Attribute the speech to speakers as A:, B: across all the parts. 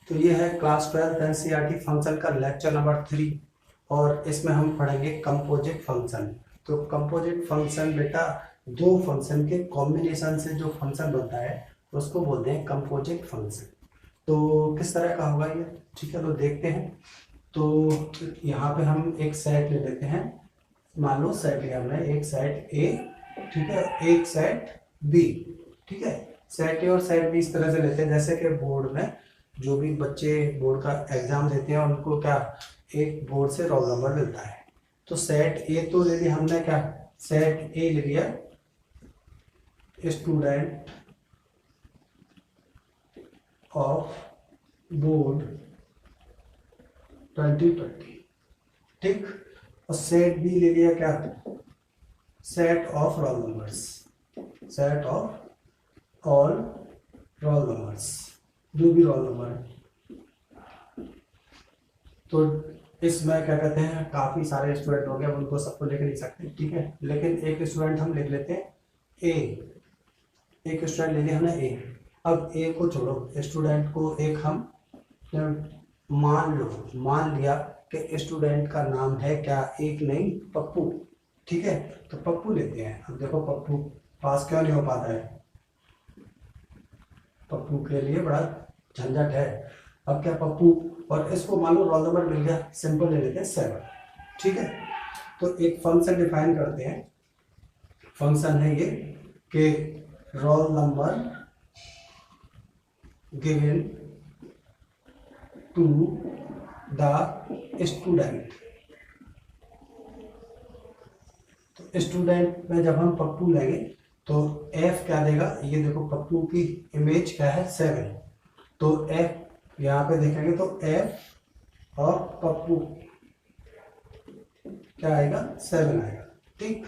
A: तो ये है क्लास 12 एनसीईआरटी फंक्शन का लेक्चर नंबर 3 और इसमें हम पढ़ेंगे कंपोजिट फंक्शन। तो कंपोजिट फंक्शन बेटा दो फंक्शन के कॉम्बिनेशन से जो फंक्शन बनता है उसको बोलते हैं कंपोजिट फंक्शन। तो किस तरह का होगा ये, ठीक है, तो देखते हैं। तो यहाँ पे हम एक सेट ले लेते हैं। मान लो सेट लिया हमने, एक सेट ए, ठीक है, एक सेट बी, ठीक है। सेट ए और सेट बी इस तरह से लेते हैं जैसे कि बोर्ड में जो भी बच्चे बोर्ड का एग्जाम देते हैं उनको क्या एक बोर्ड से रोल नंबर मिलता है। तो सेट ए तो ले लिया हमने, क्या सेट ए ले लिया, स्टूडेंट ऑफ बोर्ड 2020, ठीक। और सेट बी ले लिया, क्या set of roll numbers, set of all roll numbers, जो भी रोल नंबर है। तो इसमें क्या कहते हैं, काफी सारे स्टूडेंट हो गए, उनको सबको लिख नहीं सकते, ठीक है, लेकिन एक स्टूडेंट हम लिख लेते हैं ए। एक स्टूडेंट ले लिया हमने ए। अब ए को छोड़ो, स्टूडेंट को एक हम मान लिया कि स्टूडेंट का नाम है क्या, एक नहीं पप्पू, ठीक है, तो पप्पू लेते हैं। अब देखो पप्पू पास क्यों नहीं हो पाता है, पप्पू के लिए बड़ा झंझट है। अब क्या पप्पू, और इसको मान लो रोल नंबर मिल गया, सिंपल ले लेते हैं 7, ठीक है। तो एक फंक्शन डिफाइन करते हैं, फंक्शन है ये कि roll number given to the student. तो स्टूडेंट में जब हम पप्पू लेंगे तो एफ क्या देगा, ये देखो पप्पू की इमेज क्या है 7, तो एफ यहाँ पे देखेंगे तो एफ और पप्पू क्या आएगा 7 आएगा, ठीक।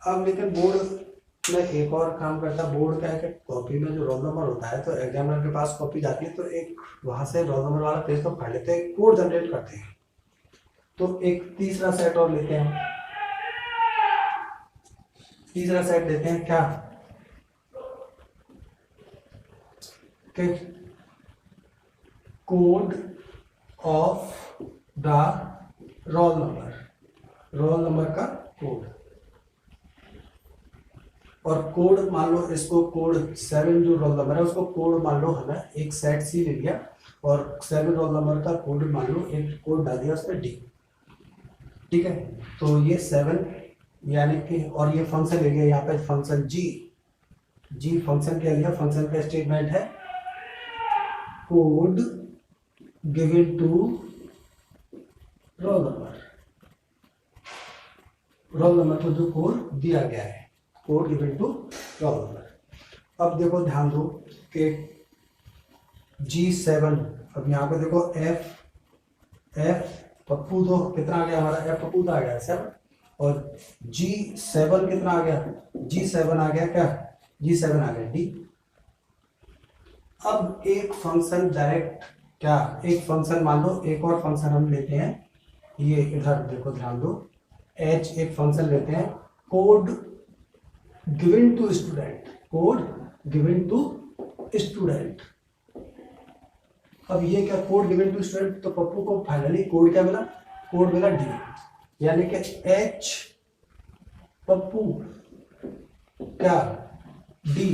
A: अब लेकिन बोर्ड में एक और काम करता है, बोर्ड क्या है कि कॉपी में जो रोल नंबर होता है तो एग्जामिनर के पास कॉपी जाती है, तो एक वहां से रोल नंबर वाला पेज तो फाड़ लेते हैं, कोड जनरेट करते हैं। तो एक तीसरा सेट और लेते हैं, तीसरा सेट देते हैं क्या कि code of the role number, roll number का कोड। और कोड मान लो इसको कोड 7 जो रोल नंबर है उसको कोड मान लो हमें एक सेट सी ले लिया और 7 रोल नंबर का कोड मान लो एक कोड डाल दिया उसमें डी, ठीक है। तो ये 7 यानी कि, और ये फंक्शन ले लिया यहाँ पे फंक्शन जी, जी फंक्शन क्या लिया, फंक्शन का स्टेटमेंट है code given to roll number, roll number को जो कोड दिया गया है, code given to roll number. अब देखो ध्यान दो कि G7, अब यहाँ पे देखो एफ पप्पू तो कितना आ गया हमारा, एफ पप्पू तो आ गया 7, और G7 कितना आ गया, G7 आ गया क्या, G7 आ गया डी। अब एक फंक्शन डायरेक्ट क्या, एक फंक्शन मान लो, एक और फंक्शन हम लेते हैं, ये इधर देखो ध्यान दो, एच एक फंक्शन लेते हैं code given to student, code given to student. अब ये क्या कोड गिवन टू स्टूडेंट, तो पप्पू को फाइनली कोड क्या मिला, कोड मिला डी, यानी कि एच पप्पू क्या डी।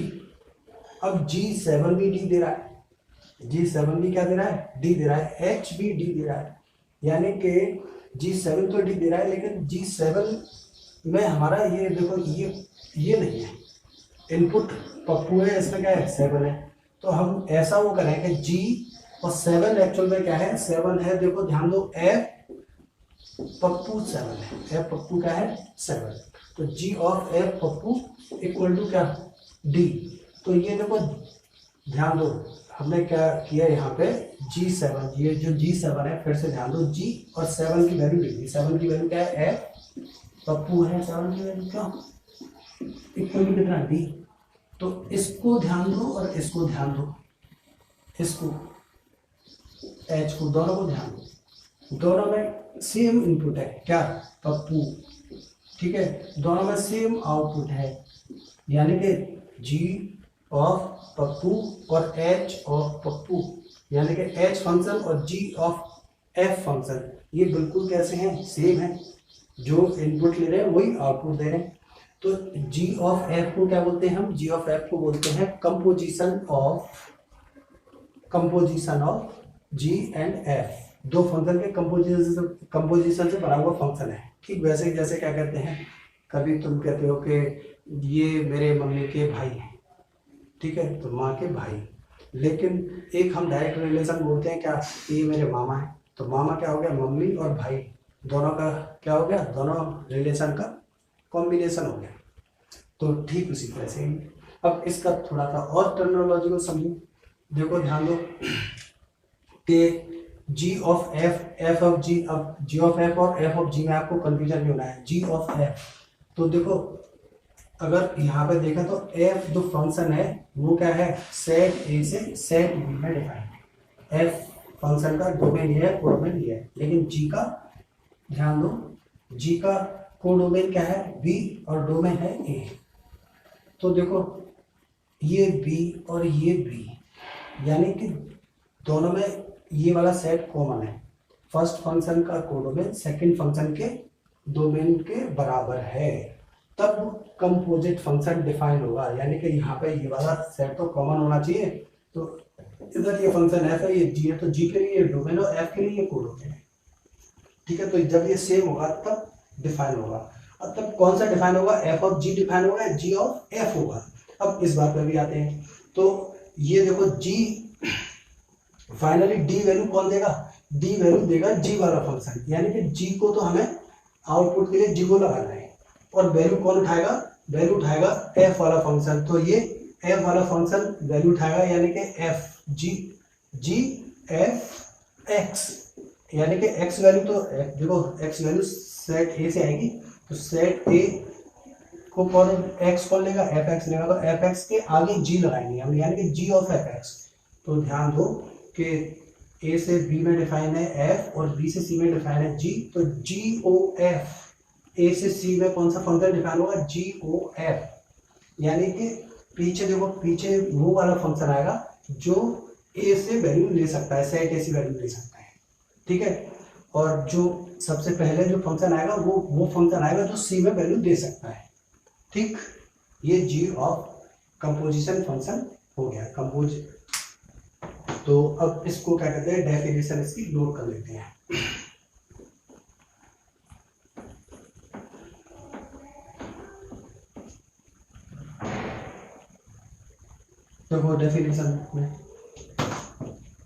A: अब G7 भी डी दे रहा है, G7 भी क्या दे रहा है, डी दे रहा है, एच भी डी दे रहा है, यानी कि G7 तो डी दे रहा है, लेकिन G7 में हमारा ये देखो ये नहीं है, इनपुट पप्पू है, इसमें क्या है 7 है। तो हम ऐसा वो करें कि G और 7 एक्चुअल में क्या है, 7 है, देखो ध्यान दो, एफ पप्पू 7 है, एफ पप्पू क्या है 7, तो G ऑफ एफ पप्पू इक्वल टू क्या डी। तो ये देखो ध्यान दो हमने क्या किया यहाँ पे G7, ये जो G7 है, फिर से ध्यान दो G और 7 की वैल्यू लिख दी, 7 की वैल्यू क्या है एफ पप्पू है, 7 की वैल्यू क्या इक्वल टू कितना डी। तो इसको ध्यान दो और इसको ध्यान दो, इसको एच को, दोनों को ध्यान दो, दोनों में सेम इनपुट है क्या पप्पू, ठीक है, दोनों में सेम आउटपुट है, यानी कि G ऑफ पप्पू और H ऑफ पप्पू, यानी कि एच फंक्शन और जी ऑफ एफ फंक्शन ये बिल्कुल कैसे हैं, सेम है। जो इनपुट ले रहे हैं वही आउटपुट दे रहे हैं। तो जी ऑफ एफ को क्या बोलते हैं हम, जी ऑफ एफ को बोलते हैं composition of g and f. दो फंक्शन के कंपोजिशन से बना हुआ फंक्शन है। ठीक वैसे ही जैसे क्या कहते हैं, कभी तुम कहते हो कि ये मेरे मम्मी के भाई हैं, ठीक है, तो माँ के भाई। लेकिन एक हम डायरेक्ट रिलेशन बोलते हैं क्या, ये मेरे मामा है, तो मामा क्या हो गया, मम्मी और भाई दोनों का क्या हो गया, दोनों रिलेशन का कॉम्बिनेशन हो गया। तो ठीक उसी तरह से ही अब इसका थोड़ा सा और टर्मिनोलॉजी को समझो। देखो ध्यान दो कि जी ऑफ एफ, एफ ऑफ जी, अब जी ऑफ एफ और एफ ऑफ जी में आपको कंफ्यूजन नहीं होना है। जी ऑफ एफ, तो देखो अगर यहाँ पे देखा तो एफ जो फंक्शन है वो क्या है, सेट ए से सेट बी में डिफाइन है। एफ फंक्शन का डोमेन ये है, कोडोमेन ये है। लेकिन जी का ध्यान दो, जी का कोडोमेन क्या है, बी, और डोमेन है ए। तो देखो ये बी और ये बी, यानी कि दोनों में ये वाला सेट कॉमन है। फर्स्ट फंक्शन का कोडोमेन सेकंड फंक्शन के डोमेन के बराबर है, तब कंपोजिट फंक्शन डिफाइन होगा। यानी कि यहाँ पे ये वाला सेट तो कॉमन होना चाहिए। तो इधर ये फंक्शन एफ है, ये जी है, तो जी के लिए ये डोमेन और एफ के लिए ये कोडोमेन है। ठीक है, तो जब ये सेम होगा तब डिफाइन होगा। अब तब कौन सा डिफाइन होगा, एफ ऑफ जी डिफाइन होगा, जी ऑफ एफ होगा। अब इस बात पर भी आते हैं। तो ये देखो जी फाइनली डी वैल्यू कौन देगा, डी वैल्यू देगा जी वाला फंक्शन। यानी कि जी को तो हमें आउटपुट के लिए जी को लगाना है, और वैल्यू कौन उठाएगा, वैल्यू उठाएगा एफ वाला फंक्शन। तो ये एफ वाला फंक्शन वैल्यू उठाएगा, यानी कि एफ जी, जी एफ एक्स, यानी कि एक्स वैल्यू तो देखो एक्स वैल्यू सेट ए से आएगी, तो सेट ए को कौन एक्स कौन लेगा, एफ एक्स लेगा। तो एफ एक्स के आगे जी लगाएंगे हम, यानी कि जी ऑफ एफ एक्स। तो ध्यान दो कि ए से बी में डिफाइन है एफ और बी से सी में डिफाइन है जी। तो जी ओ एफ, ए से सी में कौन सा फंक्शन डिफाइन होगा, जी ओ एफ। यानी कि पीछे देखो, पीछे वो वाला फंक्शन आएगा जो ए से वैल्यू ले सकता है, सेट ए से वैल्यू ले सकता है। ठीक है, और जो सबसे पहले जो फंक्शन आएगा वो फंक्शन आएगा जो सी में वैल्यू दे सकता है। ठीक, ये जी ऑफ कंपोजिशन फंक्शन हो गया, कंपोज। तो अब इसको क्या कहते हैं, डेफिनेशन इसकी नोट कर लेते हैं। देखो डेफिनेशन में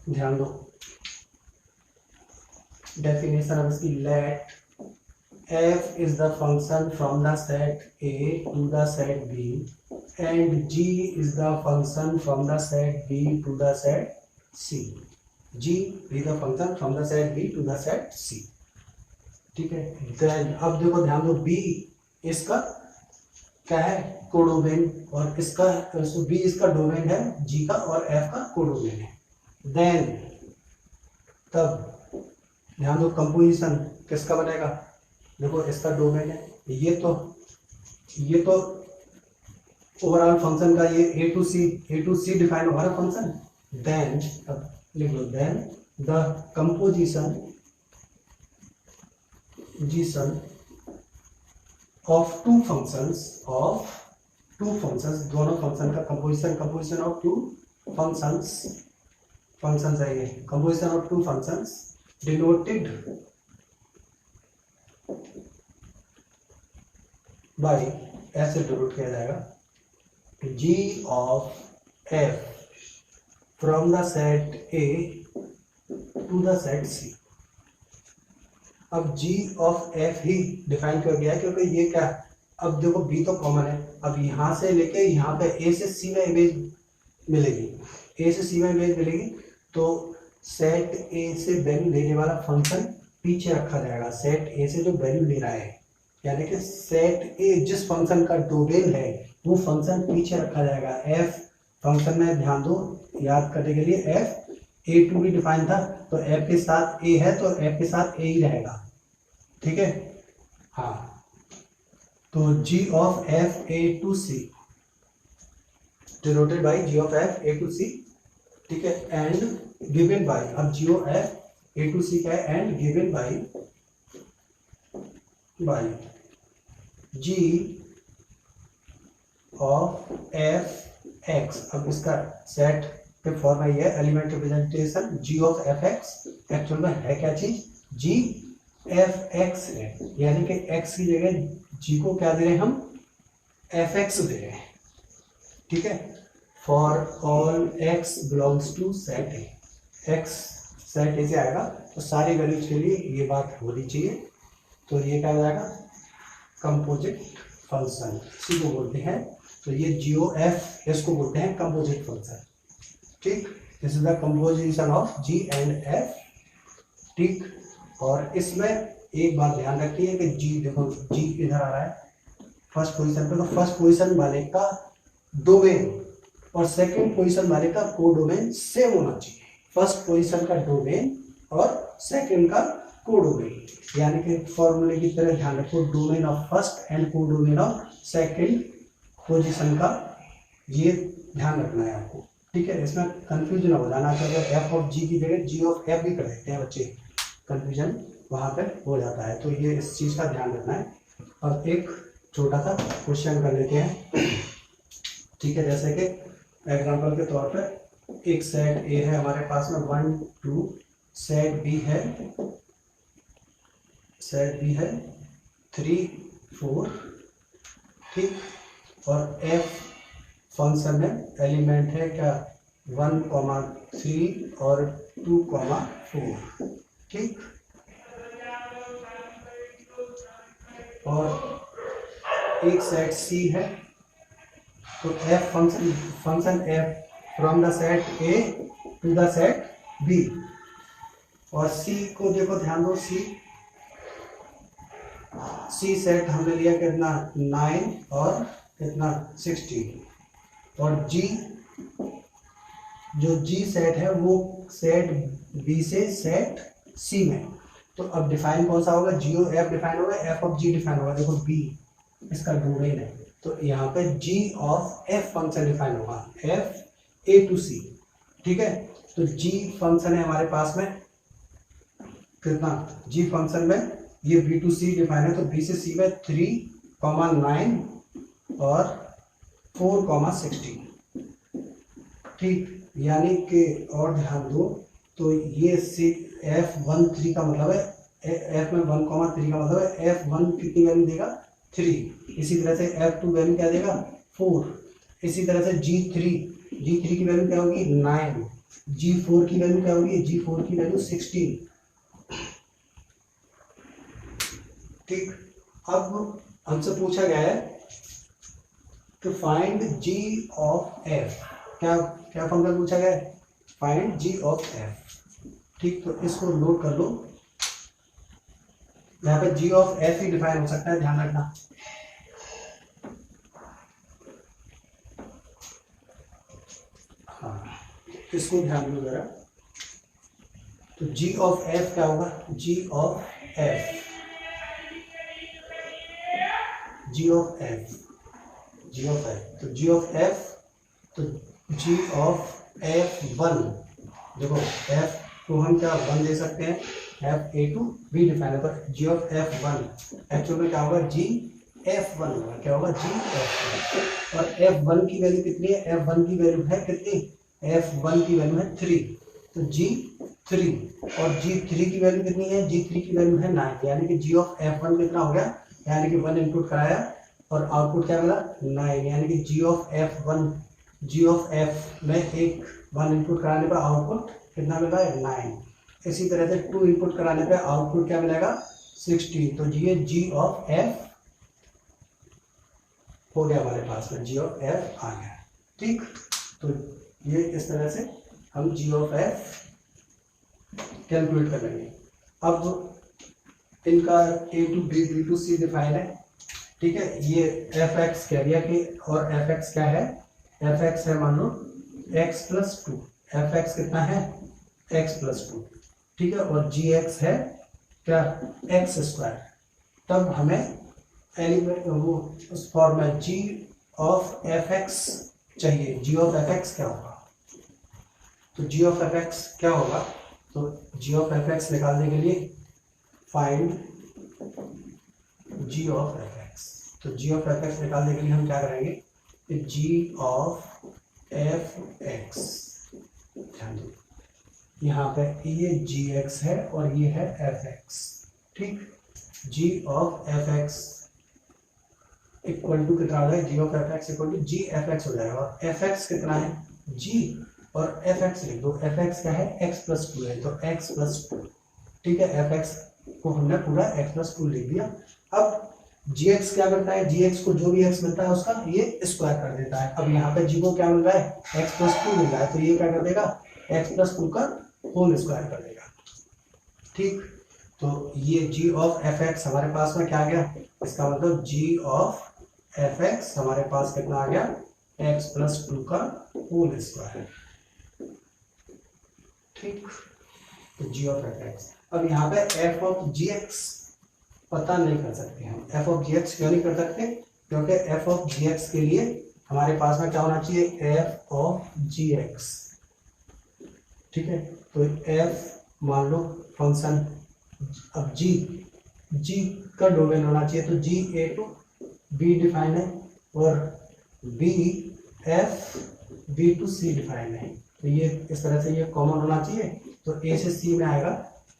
A: ध्यान दो, डेफिनेशन अब इसकी, late f is the function from the set A to the set B and g is the function from the set B to the set C. g is the function from the set B to the set C. ठीक है, then अब देखो ध्यान दो, B इसका क्या है, codomain, और इसका B इसका डोमेन है G का, और F का कोडोमेन है। then तब ध्यान दो कंपोजिशन किसका बनेगा, देखो इसका डोमेन है, ये तो ओवरऑल फंक्शन का ये ए टू सी डिफाइन होगा ना फंक्शन। देन अब लिख लो, then the composition of two functions दोनों फंक्शन का कंपोजिशन ऑफ टू फंक्शंस है ये, composition of two functions denoted by, ऐसे डिनोट किया जाएगा, g of f from the set A to the set C. अब जी ऑफ एफ ही define किया गया है क्योंकि ये क्या, अब देखो बी तो कॉमन है, अब यहाँ से लेके यहाँ पे ए से सी में इमेज मिलेगी, तो सेट ए से वैल्यू लेने वाला फंक्शन पीछे रखा जाएगा, सेट ए से जो वैल्यू ले रहा है, यानी कि सेट ए जिस फंक्शन का डोमेन है वो फंक्शन पीछे रखा जाएगा। एफ फंक्शन में ध्यान दो, याद करने के लिए, एफ ए टू भी डिफाइन था, तो एफ के साथ ए है तो एफ के साथ ए ही रहेगा। ठीक है, हाँ, तो g of f A to C denoted by g of f A to C ठीक है, एंड गिवन बाय, अब जीओ एफ ए टू सी का है, and given by g of f x. अब इसका सेट पे फॉर्म है, ये element representation g of f x actual में है क्या चीज, जी एफ एक्स है, यानी कि एक्स की जगह जी को क्या दे रहे हैं हम, एफ एक्स दे रहे हैं। ठीक है, for all x belongs to set A, x set A से आएगा तो सारी वैल्यूज के लिए ये बात होनी चाहिए। तो ये क्या हो जाएगा, कंपोजिट फंक्शन, इसी को बोलते हैं। तो ये जीओ एफ, इसको बोलते हैं कंपोजिट फंक्शन। ठीक, this is the composition of g and f. ठीक, और इसमें एक बात ध्यान रखिए कि जी, देखो जी इधर आ रहा है फर्स्ट पोजीशन पे, तो फर्स्ट पोजीशन वाले का डोमेन और सेकंड पोजीशन वाले का कोडोमेन सेम होना चाहिए। फर्स्ट पोजीशन का डोमेन और सेकंड का कोडोमेन, यानी कि फॉर्मूले की तरह ध्यान रखो, domain of first and codomain of second position का, ये ध्यान रखना है आपको। ठीक है, इसमें कंफ्यूजन हो जाना चाहिए, एफ ऑफ जी की जगह जी ऑफ एफ भी कर देते हैं बच्चे, कंफ्यूजन वहां पर हो जाता है, तो ये इस चीज का ध्यान रखना है। अब एक छोटा सा क्वेश्चन कर लेते हैं। ठीक है, जैसे कि एग्जांपल के तौर पर एक सेट ए है हमारे पास में 1 2, सेट बी है 3 4। ठीक, और एफ फंक्शन है, एलिमेंट है क्या 1 3 और 2 4। ठीक, और एक सेट सी है, तो f function f from the set A to the set B, और सी को देखो ध्यान दो, सी सेट हमने लिया कितना 9 और कितना 16, और जी, जो जी सेट है वो सेट बी से सेट सी में। तो अब डिफाइन कौन सा होगा, जीओ एफ डिफाइन होगा, एफ ऑफ जी डिफाइन होगा। देखो बी इसका डोमेन है, तो यहाँ पे जी ऑफ एफ फंक्शन डिफाइन होगा, एफ ए टू सी। ठीक है, तो जी फंक्शन है हमारे पास में कितना, जी फंक्शन में ये बी टू सी डिफाइन है, तो बी से सी में 3, 9 और 4, 16। ठीक, यानी कि और ध्यान दो, तो ये सी F13 का मतलब है, F में 1, 3 का मतलब है F1 कितनी वैल्यू देगा 3, इसी तरह से F2 वैल्यू क्या देगा 4, इसी तरह से G3 की वैल्यू क्या होगी 9, G4 की वैल्यू क्या होगी, G4 की वैल्यू 16। ठीक, अब हमसे पूछा गया है to find G of F, क्या फंक्शन पूछा गया है, फाइंड G ऑफ F। ठीक, तो इसको नोट कर लो, यहाँ पे G of F he define हो सकता है, ध्यान रखना। हाँ, इसको ध्यान दो जरा, तो G ऑफ F क्या होगा, G ऑफ F तो G ऑफ F1, देखो F को हम क्या 1 दे सकते हैं, F A to B define है, तो G ऑफ F1 एक्चुअल में क्या होगा, G F1 होगा, क्या होगा G F1। और F1 की वैल्यू कितनी है, F1 की वैल्यू है कितनी, F1 की वैल्यू है 3, तो G3, और G3 की वैल्यू कितनी है, G3 की वैल्यू है 9, यानी कि G ऑफ F1 कितना हो गया, यानी कि 1 इनपुट कराया और आउटपुट क्या मिला 9, यानी कि G ऑफ F में एक 1 इनपुट कराने पर आउटपुट कितना मिला है 9, इसी तरह से 2 इनपुट कराने पे आउटपुट क्या मिलेगा 16, तो ये G ऑफ F हो गया हमारे पास में, G ऑफ F आ गया। ठीक, तो ये इस तरह से हम G ऑफ F कैलकुलेट कर लेंगे। अब इनका A to B, B to C define है। ठीक है, ये Fx कह दिया कि, और Fx क्या है, Fx है मान लो x प्लस 2, Fx कितना है x प्लस 2। ठीक है, और Gx है क्या x स्क्वायर। तब हमें एलिमेंट वो उस फॉर्म में G ऑफ Fx चाहिए, G ऑफ Fx क्या होगा, तो जी ऑफ एफ एक्स क्या होगा, तो जी ऑफ एफ एक्स निकालने के लिए find g of f x, तो जी ऑफ एफ एक्स निकालने के लिए हम क्या करेंगे, जी ऑफ एफ एक्स, ध्यान दो यहाँ पे ये जी एक्स है और ये है एफ एक्स, ठीक। G of f x equal to कितना हो जाएगा, g of f x equal to g f x हो जाएगा, और एफ एक्स कितना है जी, और एफ एक्स लिख दो, एफ एक्स क्या है एक्स प्लस टू है, तो एक्स प्लस टू, ठीक है। एफ एक्स को हमने पूरा एक्स प्लस टू लिख दिया। अब जी एक्स क्या करता है, जी एक्स को जो भी एक्स मिलता है उसका ये स्क्वायर कर देता है। अब यहाँ पे जी को क्या मिल रहा है, एक्स प्लस टू मिल रहा है, तो ये क्या कर देगा, एक्स प्लस टू का होल स्क्वायर कर देगा, ठीक। तो ये जी ऑफ एफ एक्स हमारे पास में क्या आ गया, इसका मतलब जी ऑफ एफ एक्स हमारे पास कितना आ गया, एक्स प्लस टू का होल स्क्वायर, ठीक। तो जी ऑफ एफ एक्स, अब यहाँ पे एफ ऑफ जी एक्स पता नहीं कर सकते हम, एफ ऑफ जी एक्स क्यों नहीं कर सकते, क्योंकि एफ ऑफ जी एक्स के लिए हमारे पास में क्या होना चाहिए, एफ ऑफ जी एक्स, ठीक है। तो एफ मान लो फंक्शन, अब जी का डोमेन होना चाहिए, तो g A to B define है और B f B to C define है, तो ये इस तरह से ये कॉमन होना चाहिए, तो ए से सी में आएगा,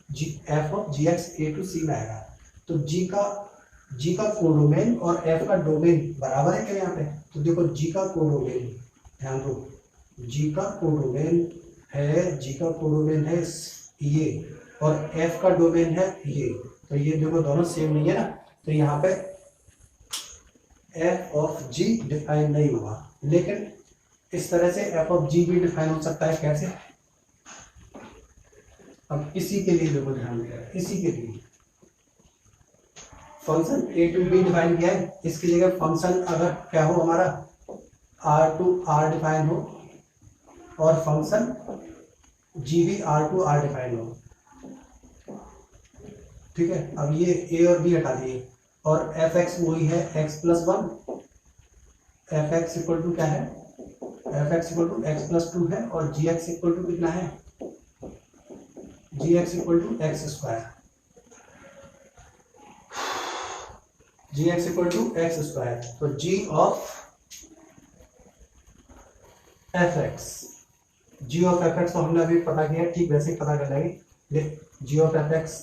A: g f of g x A to C में आएगा। तो जी का कोडोमेन और एफ का डोमेन बराबर है क्या यहाँ पे, तो देखो जी का कोडोमेन, ध्यान दो, जी का कोडोमेन है ये, और एफ का डोमेन है ये, तो ये देखो दोनों सेम नहीं है ना, तो यहाँ पे एफ ऑफ जी डिफाइन नहीं हुआ, लेकिन इस तरह से एफ ऑफ जी भी डिफाइन हो सकता है, कैसे, अब इसी के लिए देखो ध्यान दें, इसी के लिए function A to B define किया है, इसकी जगह फंक्शन अगर क्या हो हमारा आर टू आर डिफाइन हो और फंक्शन जी भी आर टू आर डिफाइन हो, ठीक है। अब ये ए और बी हटा दिए और एफ एक्स वही है x plus one, f x equal to क्या है, f x equal to x plus two है, और जी एक्स इक्वल टू कितना है, g x equal to x square, g x equal to x square, तो g of f x, g of f x तो हमने अभी पता किया, ठीक वैसे ही पता कर लेंगे, जी ऑफ एफ एक्स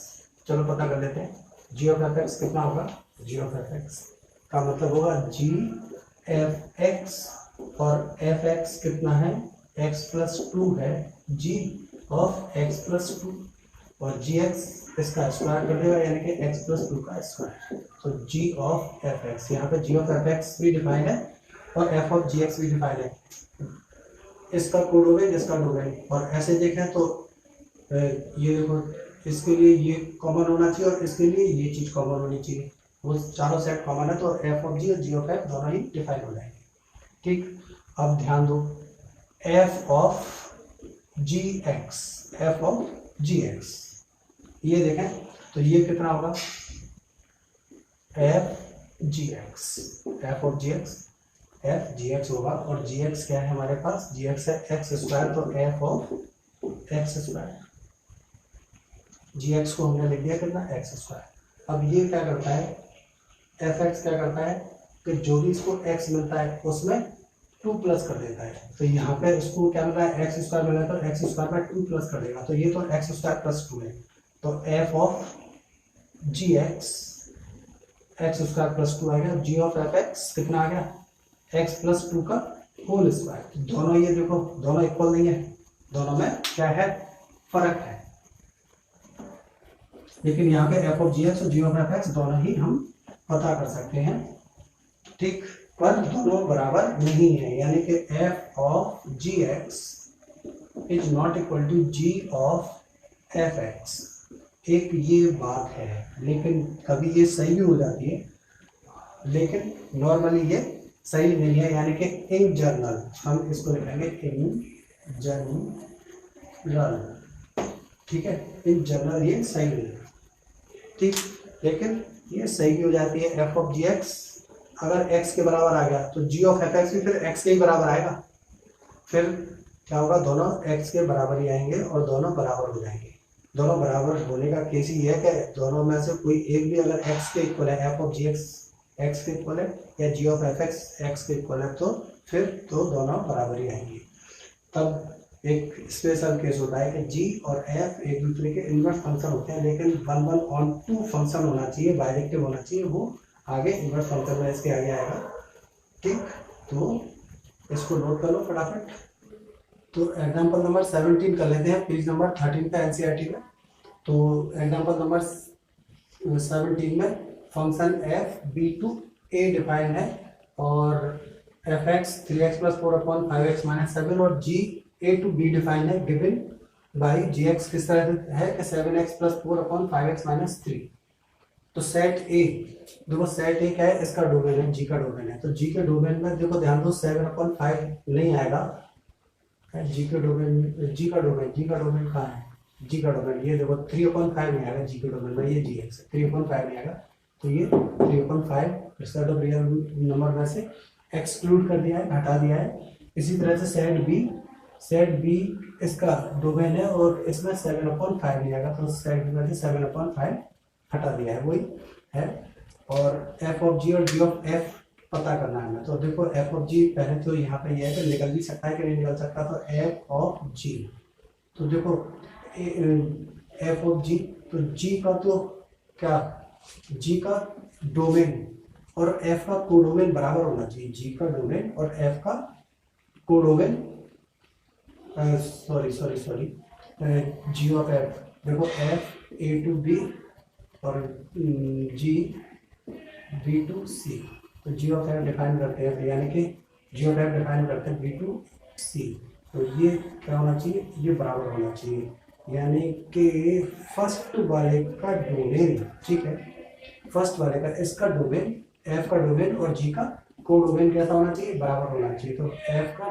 A: चलो पता कर लेते हैं, जी ऑफ एफ एक्स कितना होगा, जी ऑफ एफ एक्स का मतलब होगा जी एफ एक्स, और एफ एक्स कितना है एक्स प्लस टू है, जी ऑफ एक्स प्लस टू, और जी एक्स इसका स्क्वायर कर देगा यानी कि एक्स प्लस टू का स्क्वायर, तो जी ऑफ एफ एक्स, यहाँ पे जी ऑफ एफ एक्स भी डिफाइन है और एफ ऑफ जी एक्स भी डिफाइन है, इसका कोडोमेन इसका डोमेन, और ऐसे देखें तो ये देखो इसके लिए ये कॉमन होना चाहिए और इसके लिए ये चीज कॉमन होनी चाहिए, वो चारों सेट कॉमन है, तो एफ ऑफ जी और जी ऑफ एफ दोनों ही डिफाइन हो जाएंगे, ठीक। अब ध्यान दो, f of g x, f of g x, ये देखें तो ये कितना होगा, f g x, f of g x, f g x होगा, और जी एक्स क्या है हमारे पास, जी एक्स है एक्स स्क्वायर, तो f of x square, g x को हमने लिख दिया कितना एक्स स्क्वायर। अब ये क्या करता है, एफ एक्स क्या करता है कि जो भी इसको एक्स मिलता है उसमें टू प्लस कर देता है, तो यहाँ पे इसको क्या मिल रहा है एक्स स्क्वायर मिल रहा है, तो एक्स स्क्वायर में टू प्लस कर देगा, तो ये तो एक्स स्क्वायर प्लस टू है, तो f of g x x square plus two आ गया, जी ऑफ एफ एक्स कितना आ गया एक्स प्लस टू का होल स्क्वायर, दोनों ये देखो दोनों इक्वल नहीं है, दोनों में क्या है फर्क है, लेकिन यहाँ पे एफ ऑफ जी एक्स और जी ऑफ एफ एक्स दोनों ही हम पता कर सकते हैं, ठीक, पर दोनों बराबर नहीं है, यानी कि f of g x is not equal to g of f x, एक ये बात है, लेकिन कभी ये सही भी हो जाती है, लेकिन नॉर्मली ये सही नहीं है, यानी कि इन जनरल हम इसको लिखेंगे इन जनरल, ठीक है, इन जनरल ये सही नहीं है, ठीक, लेकिन ये सही भी हो जाती है, एफ ऑफ जी एक्स अगर x के बराबर आ गया तो जी ऑफ एफ एक्स भी फिर x के ही बराबर आएगा, फिर क्या होगा, दोनों x के बराबर ही आएंगे और दोनों बराबर हो जाएंगे। दोनों बराबर होने का केस ही है कि दोनों में से कोई एक भी अगर x के इक्वल है, f ऑफ जी एक्स के इक्वल है या g ऑफ एफ एक्स के इक्वल है, तो फिर तो दोनों बराबर ही आएंगे। तब एक स्पेशल केस होता है कि g और f एक दूसरे के इनवर्स फंक्शन होते हैं, लेकिन 1/(1/2) फंक्शन होना चाहिए, बाइजेक्टिव होना चाहिए, वो आगे इनवर्स फंक्शन में इसके आगे आएगा। ठीक, तो इसको नोट कर लो फटाफट। तो एग्जाम्पल नंबर 17 कर लेते हैं, पेज नंबर 13 का एनसीईआरटी में। तो एग्जाम्पल नंबर 17 में function f B to A defined है और एफ एक्स 3x + 4/5x - 7 और जी ए टू बी डिफाइंड है, गिवन बाई जी एक्स किस तरह है कि 7x + 4/5x - 3। तो सेट ए, देखो सेट ए क्या है, इसका डोमेन है, जी का डोमेन है। तो जी के डोमेन में देखो ध्यान दो 7/5 नहीं आएगा, जी का डोमेन कहाँ है, जी का डोमेन ये देखो 3/5 नहीं आएगा जी के डोमेन में, ये जी एक्स 3/5 नहीं आएगा, तो ये 3/5 सेट ऑफ रियल नंबर में से एक्सक्लूड कर दिया है, हटा दिया है। इसी तरह से सेट बी इसका डोमेन है और इसमें 7/5 नहीं आएगा, तो सेट बी में से 7/5 हटा दिया है, वही है। और एफ ऑफ जी और जी ऑफ एफ पता करना है हमें। तो देखो एफ ऑफ जी पहले तो यहाँ पे ये है कि निकल भी सकता है कि नहीं निकल सकता, तो एफ ऑफ जी, तो देखो एफ ऑफ जी, तो जी का तो क्या, जी का डोमेन और एफ का कोडोमेन बराबर होना चाहिए, जी का डोमेन और एफ का codomain, sorry g of f, देखो एफ ए टू बी और जी बी टू सी, तो जी ऑफ एफ डिफाइन करते हैं, यानी कि जी ऑफ एफ डिफाइन करते हैं बी टू सी, तो ये क्या होना चाहिए, ये बराबर होना चाहिए, यानी कि फर्स्ट वाले का डोमेन, ठीक है, फर्स्ट वाले का इसका डोमेन, एफ का डोमेन और जी का कोडोमेन कैसा होना चाहिए, बराबर होना चाहिए। तो एफ का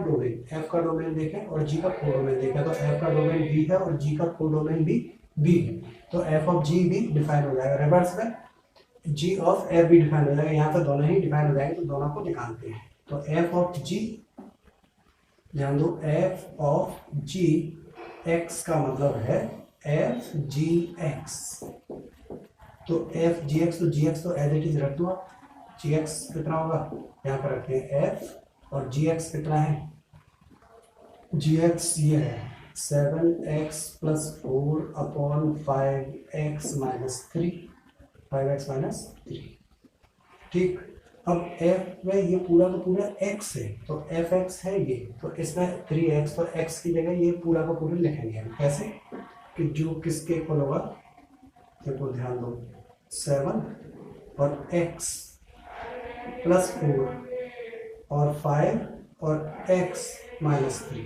A: डोमेन देखें और जी का कोडोमेन देखें, तो एफ का डोमेन बी है और जी का कोडोमेन भी बी है, तो एफ ऑफ जी भी डिफाइन हो जाएगा। रिवर्स में जी ऑफ एफ भी डिफाइन हो जाएगा, यहाँ पे दोनों ही डिफाइन हो जाएंगे, तो दोनों को निकालते हैं। तो एफ ऑफ जी, ध्यान दो, एफ ऑफ जी एक्स का मतलब है एफ जी एक्स, तो एफ जी एक्स, तो जी एक्स तो एज इट इज रख दो आप, जी एक्स कितना होगा, यहाँ पर रखते हैं एफ, और जी एक्स कितना है, जी एक्स ये है 7x + 4/5x - 3, 5x - 3, ठीक। अब f में ये पूरा का पूरा x है, तो fx है ये, तो इसमें 3x, तो x की जगह ये पूरा का पूरा लिखेंगे हम, कैसे कि जो किसके इक्वल होगा, देखो ध्यान दो 7 और x + 4 और 5 और x - 3,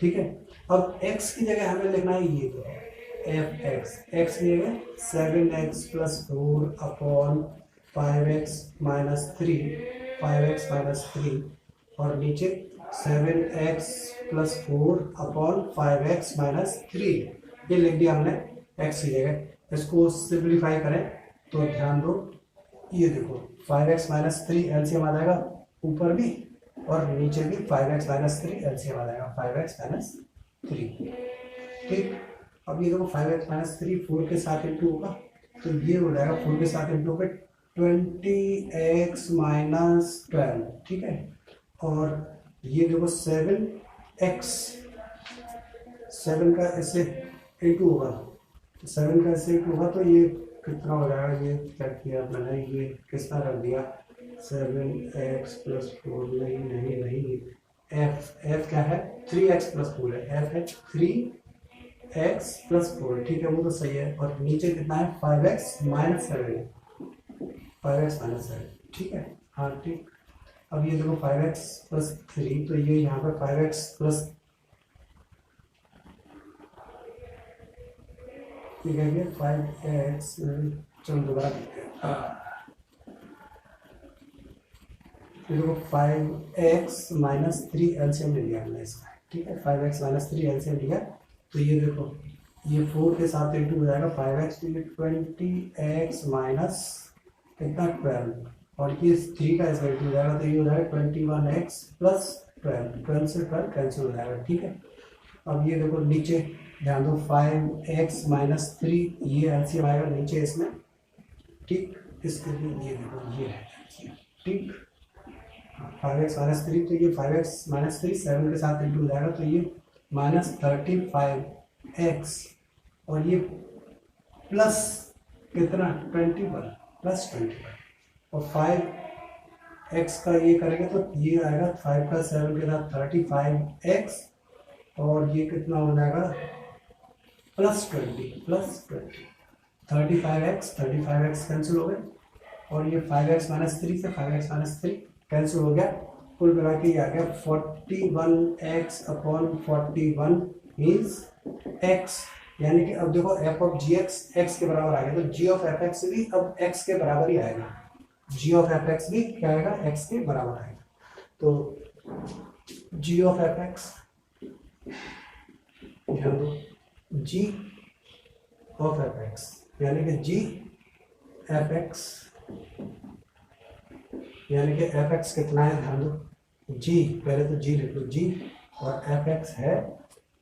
A: ठीक है। अब x की जगह हमें लिखना है ये, तो एफ एक्स की जगह 7x + 4/5x - 3, 5x - 3, और नीचे 7x + 4/5x - 3, ये लिख दिया हमने x की जगह। इसको सिंप्लीफाई करें तो ध्यान दो, ये देखो 5x - 3 एलसीएम आ जाएगा ऊपर भी और नीचे भी 5x - 3 एलसीएम आ जाएगा 5x - 3, ठीक। अब ये देखो 5x - 3 4 के साथ इंटू होगा, तो ये हो जाएगा 4 के साथ इंटू पे 20x - 12, ठीक है। और ये देखो 7x, 7 का ऐसे इंटू होगा, 7 का ऐसे इंटू होगा, तो ये कितना हो जाएगा, ये क्या किया मैंने, ये कितना कर दिया 7x + 4, नहीं, एफ क्या है 3x + 4 है, एफ है 3x + 4, ठीक है, वो तो सही है। और नीचे कितना है 5x - 7 है, 5x - 7, ठीक है, हाँ ठीक। अब ये देखो 5x + 3, तो ये यहाँ पर 5x + ठीक है, ये 5x, चलो दोबारा देखते हैं, देखो 5x - 3 एलसीएम ले लिया हमने इसका, ठीक है, 5x - 3 एलसीएम लिया, तो ये देखो ये 4 के साथ इंटू हो जाएगा 5x, तो ये 20x माइनस कितना 12, और ये 3 का इसमें हो जाएगा, तो ये हो जाएगा 21x + 12, 12 से 12 कैंसिल हो जाएगा, ठीक है। अब ये देखो नीचे ध्यान दो 5x माइनस 3 ये एलसीएम आएगा नीचे इसमें, ठीक। इसके लिए ये देखो ये है, ठीक। 5x माइनस 3 तो ये 5x माइनस 3 7 के साथ इंटू हो जाएगा तो ये माइनस 35x और ये प्लस कितना 21 प्लस 21 और 5x का ये करेंगे तो ये आएगा 5 का 7 के साथ 35x और ये कितना हो जाएगा प्लस 20 35x कैंसिल हो गए और ये 5x माइनस 3 से 5x माइनस 3 कैंसिल हो गया, कुल मिला के ये आ गया 41x अपॉन 41 मीन्स x, यानी कि अब देखो f ऑफ जी एक्स के बराबर आ गया तो g ऑफ एफ एक्स भी अब x के बराबर ही आएगा, g ऑफ एफ एक्स भी क्या आएगा x के बराबर आएगा। तो g of f x g of f x यानी कि g एफ एक्स यानी कि एफ एक्स कितना है ध्यान दो g, पहले तो g लिख लो g और एफ एक्स है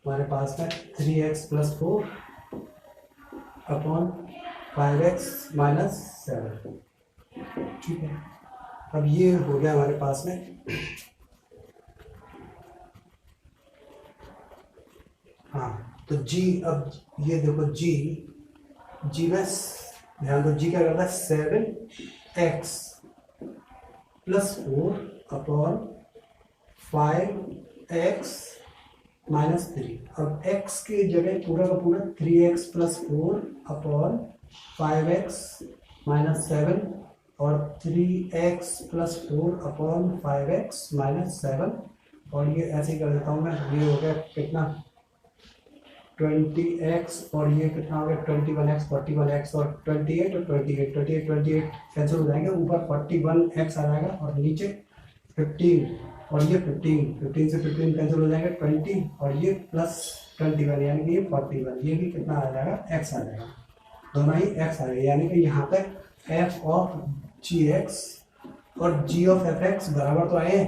A: हमारे पास में 3x plus 4 upon 5x minus 7, ठीक है। अब ये हो गया हमारे पास में, हाँ तो g, अब ये देखो g में ध्यान दो g क्या करता है 7x plus 4 upon 5x minus 3। अब x की जगह पूरा का पूरा 3x plus 4 upon 5x minus 7 और 3x plus 4 upon 5x minus 7 और ये ऐसे ही कर देता हूँ मैं, ये हो गया कितना 20x और ये कितना हो गया 21x 41x और 28 और 28 कैंसिल हो जाएंगे, ऊपर 41x आ जाएगा और नीचे 15 और ये 15 से 15 कैंसिल हो जाएंगे 20 और ये प्लस 21 यानी कि ये 41, ये भी कितना आ जाएगा x आ जाएगा, दोनों ही x आ जाएगा, यानी कि यहाँ पे f ऑफ जी एक्स और g ऑफ एफ एक्स बराबर तो आए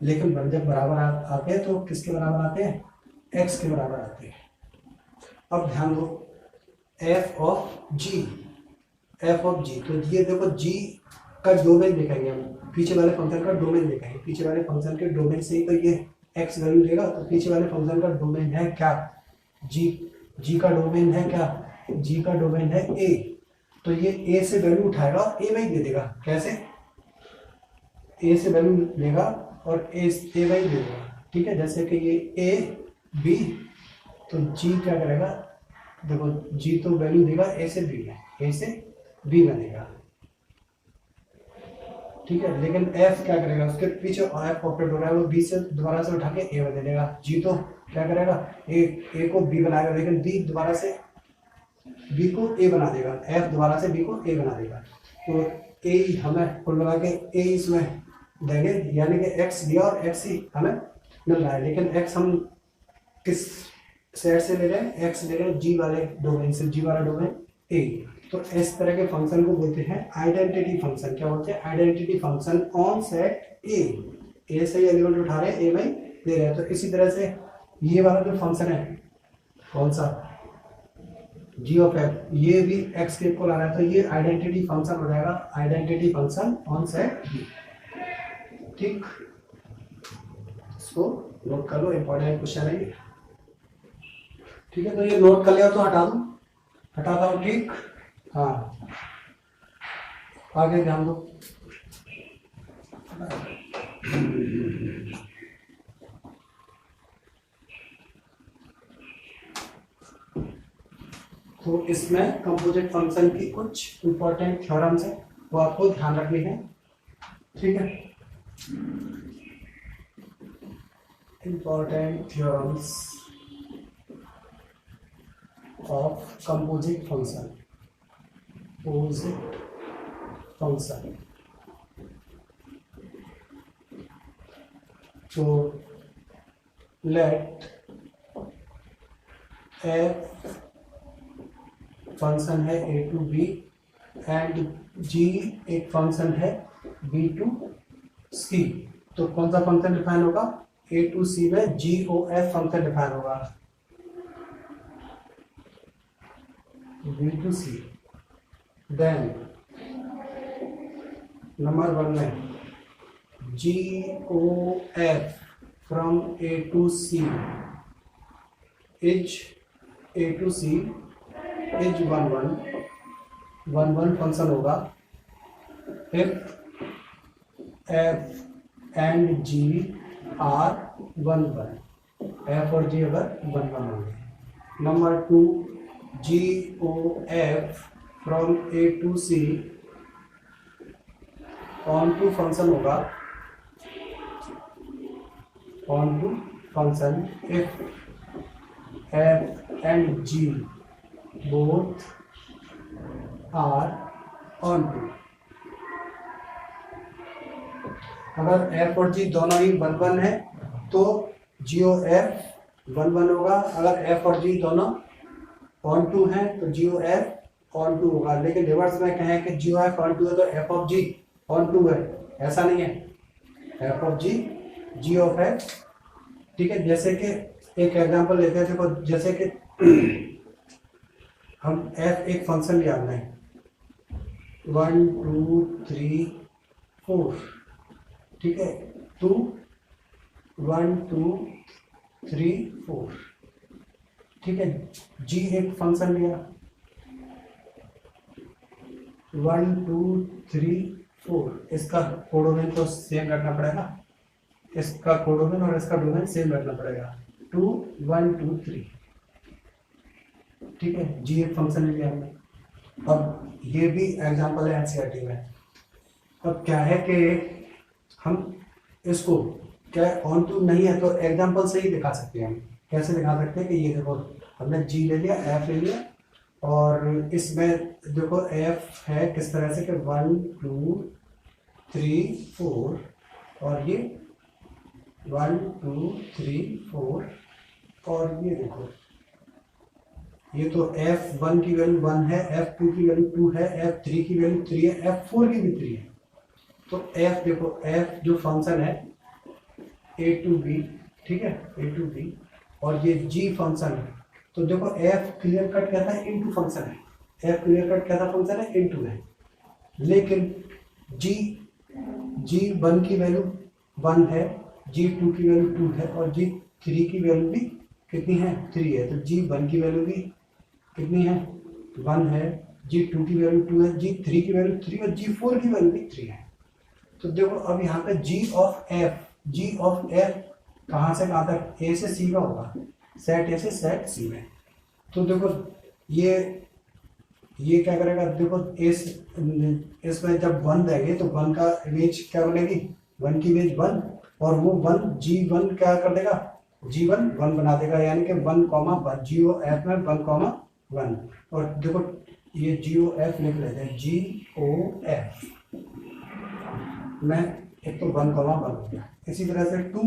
A: लेकिन जब बराबर आते हैं तो किसके बराबर आते हैं x के बराबर आते हैं। अब ध्यान दो f ऑफ g तो ये देखो g का डोमेन देखेंगे हम, पीछे वाले फंक्शन का डोमेन देखेंगे, पीछे वाले फंक्शन के डोमेन से ही तो ये x वैल्यू देगा, तो पीछे वाले फंक्शन का डोमेन है क्या g का डोमेन है क्या, g का डोमेन है a, तो ये a से वैल्यू उठाएगा और a में ही दे देगा, कैसे a से वैल्यू लेगा और a में ही दे देगा, ठीक है। जैसे कि ये a b तो g क्या करेगा, देखो g तो वैल्यू देगा a से b में, a से b में देगा, ठीक है। लेकिन f क्या करेगा, उसके पीछे f ऑपरेट हो रहा है वो b से दोबारा से उठा के a में दे देगा, g तो क्या करेगा a को b बनाएगा लेकिन b दोबारा से b को a बना देगा, f दोबारा से b को a बना देगा, तो a हमें कुल मिला के a इसमें देंगे, यानी कि x दिया और x ही हमें मिल रहा है, लेकिन x हम किस सेट से ले रहे हैं, x ले रहे हैं g वाले डोमेन से, g वाला डोमेन a, तो इस तरह के फंक्शन को बोलते हैं आइडेंटिटी फंक्शन। क्या बोलते हैं identity function on set a से एलिमेंट उठा रहे हैं a में दे रहे हैं, तो इसी तरह से ये वाला जो फंक्शन है कौन सा g ऑफ f, ये भी x के इक्वल आ रहा है, तो ये आइडेंटिटी फंक्शन हो जाएगा, identity function on set b, ठीक। इसको नोट कर लो, इंपॉर्टेंट क्वेश्चन है ये, ठीक है। तो ये नोट कर लिया तो हटाता हूँ, ठीक। हाँ आगे ध्यान दो, तो इसमें कंपोजिट फंक्शन की कुछ इंपॉर्टेंट थ्योरम्स है वो आपको ध्यान रखनी है, ठीक है। Important theorems of composite function, तो लेट f फंक्शन है a to b and g एक फंक्शन है b टू c, तो कौन सा फंक्शन डिफाइन होगा ए टू सी में g o f function define होगा, B to C. Then number 1 में g o f from A to C is A to C is 1 1 function होगा if f and g are 1 1, f और g अगर 1 1 होंगे। Number 2 g o f from A to C onto function होगा, onto function if f and g both are on to. अगर F और जी दोनों ही 1 1 है तो जीओ एफ 1 1 होगा, अगर एफ और जी दोनों ऑन टू है तो जीओ एफ ऑन टू होगा। लेकिन रिवर्स में कहें कि जीओ एफ ऑन टू है तो f of g onto है, ऐसा नहीं है। F of g g of f, ठीक है। जैसे कि एक एग्जांपल लेते हैं, देखो जैसे कि हम एफ एक फंक्शन लिया हमने 1 2 3 4, ठीक है, 2 1 2 3 4, ठीक है। जी एक फंक्शन लिया 1 2 3 4, इसका कोडोमेन तो सेम रखना पड़ेगा, इसका कोडोमेन और इसका डोमेन सेम रखना पड़ेगा 2 1 2 3, ठीक है। जी एक फंक्शन लिया हमने। अब ये भी एग्जांपल है एनसीईआरटी में। अब क्या है कि हम इसको क्या ऑन टू नहीं है तो एग्जांपल से ही दिखा सकते हैं। हम कैसे दिखा सकते हैं कि ये देखो हमने जी ले लिया, एफ ले लिया, और इसमें देखो एफ है किस तरह से कि 1 2 3 4, और ये 1 2 3 4, और ये देखो ये तो f1 की वैल्यू 1 है, f2 की वैल्यू 2 है, f3 की वैल्यू 3 है, f4 की भी 3 है। तो f देखो f जो फंक्शन है a टू b, ठीक है, a टू b, और ये g फंक्शन है। तो देखो f क्लियर कट कहता है इनटू फंक्शन है, f क्लियर कट कहता फंक्शन है इनटू है। लेकिन g1 की वैल्यू 1 है, g2 की वैल्यू 2 है, और g3 की वैल्यू भी कितनी है 3 है। तो g1 की वैल्यू भी कितनी है 1 है, g2 की वैल्यू 2 है, g3 की वैल्यू 3 और g4 की वैल्यू भी 3 है। तो देखो अब यहाँ पे g ऑफ f कहाँ से कहाँ तक, a से c का होगा, सेट a से सेट c में। तो देखो ये क्या करेगा, देखो इसमें जब 1 देंगे तो 1 का इमेज क्या बनेगी, 1 की इमेज 1, और वो 1 g1 क्या कर देगा, g1 1 बना देगा, यानी कि 1, जीओ एफ में 1, 1। और देखो ये जीओ एफ लिख लेते हैं, जीओ एफ में एक तो 1, 1 हो गया। इसी तरह से 2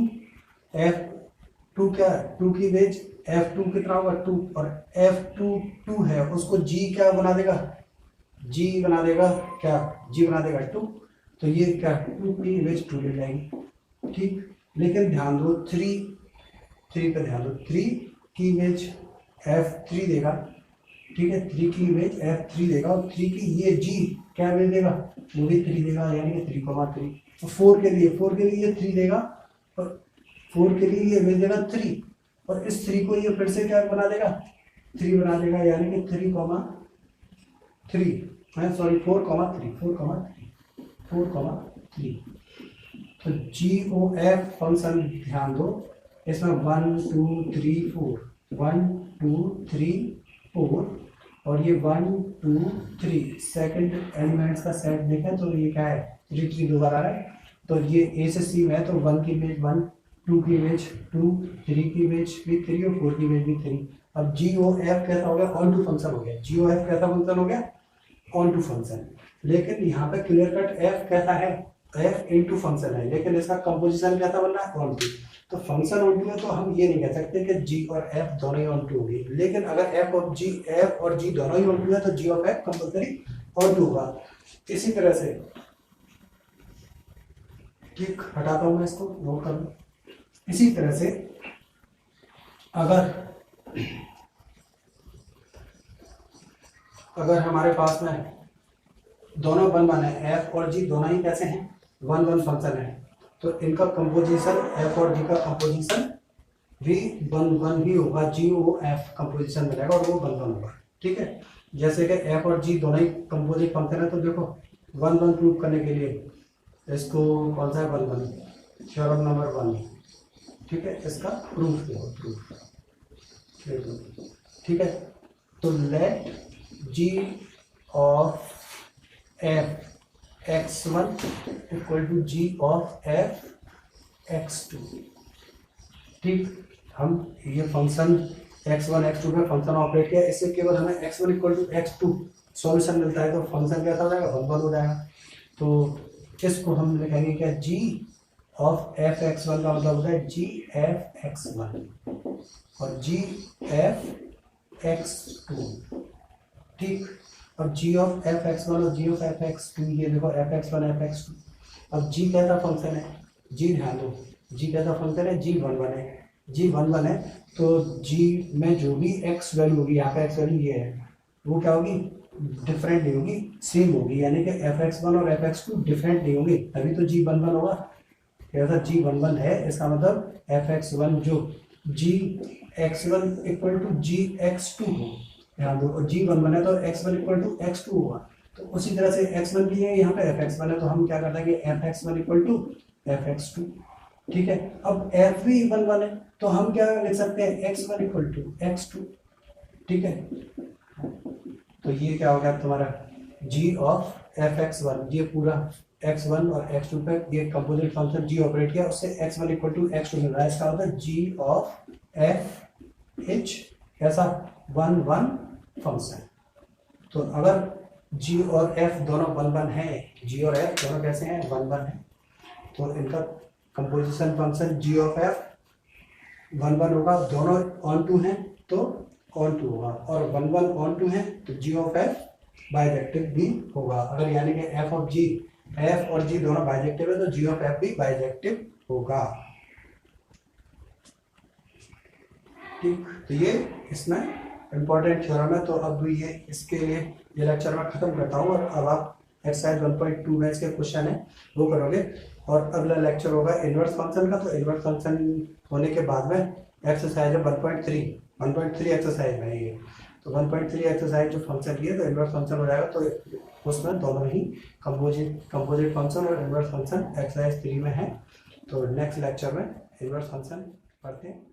A: f2 क्या, 2 की इमेज f2 कितना होगा 2, और f2 2 है, उसको g क्या बना देगा, g बना देगा क्या, g बना देगा 2। तो ये क्या 2 की इमेज 2 ले जाएगी, ठीक। लेकिन ध्यान दो 3 पे ध्यान दो, 3 की इमेज f3 देगा, ठीक है, 3 की इमेज f3 देगा, और 3 की ये g क्या इमेज देगा, वो भी 3 देगा, यानी कि 3,3। तो 4 के लिए ये 3 देगा, और 4 के लिए ये इमेज देगा 3, और इस 3 को ये फिर से क्या बना देगा, 3 बना देगा, यानी कि 3,3, 4,3। तो GOF फंक्शन ध्यान दो, इसमें 1 2 3 4, 1 2 3 4, और ये 1 2 3 सेकंड एलिमेंट्स का सेट देखें तो ये क्या है 3 3 दोबारा आ रहा है। तो ये ए से सी में है, तो 1 की इमेज 1, 2 की इमेज 2, 3 की इमेज भी 3, और 4 की इमेज भी 3। अब GOF कैसा हो गया, ऑन टू फंक्शन हो गया। GOF कैसा फंक्शन हो गया, ऑन टू फंक्शन। लेकिन यहाँ पे क्लियर कट f कैसा है, f इनटू फंक्शन है, लेकिन इसका कंपोजिशन कैसा बन रहा है, ऑन टू। तो फंक्शन ऑन टू है तो हम ये नहीं कह सकते कि g और f दोनों ही ऑन टू होगी। लेकिन अगर f और g दोनों ही ऑन टू है तो g of f compulsory onto होगा। इसी तरह से ठीक हटाता हूँ मैं इसको, नोट कर लो। इसी तरह से अगर हमारे पास में दोनों वन वन है, एफ और जी दोनों ही कैसे हैं, वन वन फंक्शन है, तो इनका कंपोजिशन एफ और जी का कंपोजिशन भी वन वन ही होगा, जी ओ एफ कंपोजिशन मिलेगा और वो वन वन होगा। ठीक है, जैसे कि एफ और जी दोनों ही कंपोजिट फंक्शन है, तो देखो वन वन प्रूव करने के लिए इसको कौन सा है, वन वन थ्योरम नंबर 1, ठीक है, इसका प्रूफ किया, प्रूफ। ठीक है, तो let g of f x one equal to g of f x two. ठीक, हम ये फंक्शन x1 x2 पे फंक्शन ऑपरेट किया, इससे केवल हमें x1 equal to x2 solution मिलता है, तो फंक्शन कैसा हो जाएगा, वन वन हो जाएगा। तो इसको हम लिखेंगे क्या, g of f x one का मतलब होता है जी एफ एक्स वन और जी एफ एक्स टू। ठीक, अब g of f x one और g of f x two, ये देखो f x one f x two. अब जी कैसा फंक्शन है, जी ध्यान दो, जी कैसा फंक्शन है, जी वन वन है, जी वन वन है, तो जी में जो भी एक्स वैल्यू होगी, यहाँ पे एक्स वैल्यू ये है, वो क्या होगी, डिफरेंट नहीं होगी, सेम होगी, यानी कि एफ एक्स वन और एफ एक्स टू डिफरेंट नहीं होंगे, तभी तो जी वन वन होगा। कैसा जी वन वन है, इसका मतलब एफ एक्स वन जो g x one equal to g x two हो, ध्यान दो, और जी वन वन है तो x one equal to x two होगा। तो उसी तरह से एक्स वन भी है, यहाँ पे एफ एक्स वन है, तो हम क्या कर देंगे, f x one equal to f x two. ठीक है, अब एफ भी वन वन है, तो हम क्या लिख सकते हैं, x one equal to x two. ठीक है, तो ये क्या हो गया तुम्हारा, g of f x one, ये पूरा एक्स वन और एक्स टू पे ये कंपोजिट फंक्शन जी ऑपरेट किया, उससे x one equal to x two मिल रहा है, इसका मतलब जी ऑफ एफ एच कैसा, वन वन फंक्शन। तो अगर जी और एफ दोनों वन वन है, जी और एफ दोनों कैसे हैं, वन वन है, तो इनका composition function g of f one one होगा, दोनों ऑन टू हैं तो ऑन टू होगा, और वन वन ऑन टू है तो जी ऑफ एफ बाइजेक्टिव भी होगा। अगर यानी कि एफ और जी दोनों बाइजेक्टिव है, तो जी ऑफ एफ भी बाइजेक्टिव होगा। ठीक, तो ये इसमें इंपॉर्टेंट थ्योरम है। तो अब ये इसके लिए ये लेक्चर मैं खत्म करता हूँ, और अब आप एक्सरसाइज 1.2 में इसके क्वेश्चन है वो करोगे, और अगला लेक्चर होगा इनवर्स फंक्शन का। तो इनवर्स फंक्शन होने के बाद में एक्सरसाइज है 1.3 एक्सरसाइज में ये, तो 1.3 एक्सरसाइज जो फंक्शन की है, तो इनवर्स फंक्शन हो जाएगा, तो उसमें दोनों ही कंपोजिट फंक्शन और इनवर्स फंक्शन एक्सरसाइज 3 में है। तो नेक्स्ट लेक्चर में इनवर्स फंक्शन पढ़ते हैं।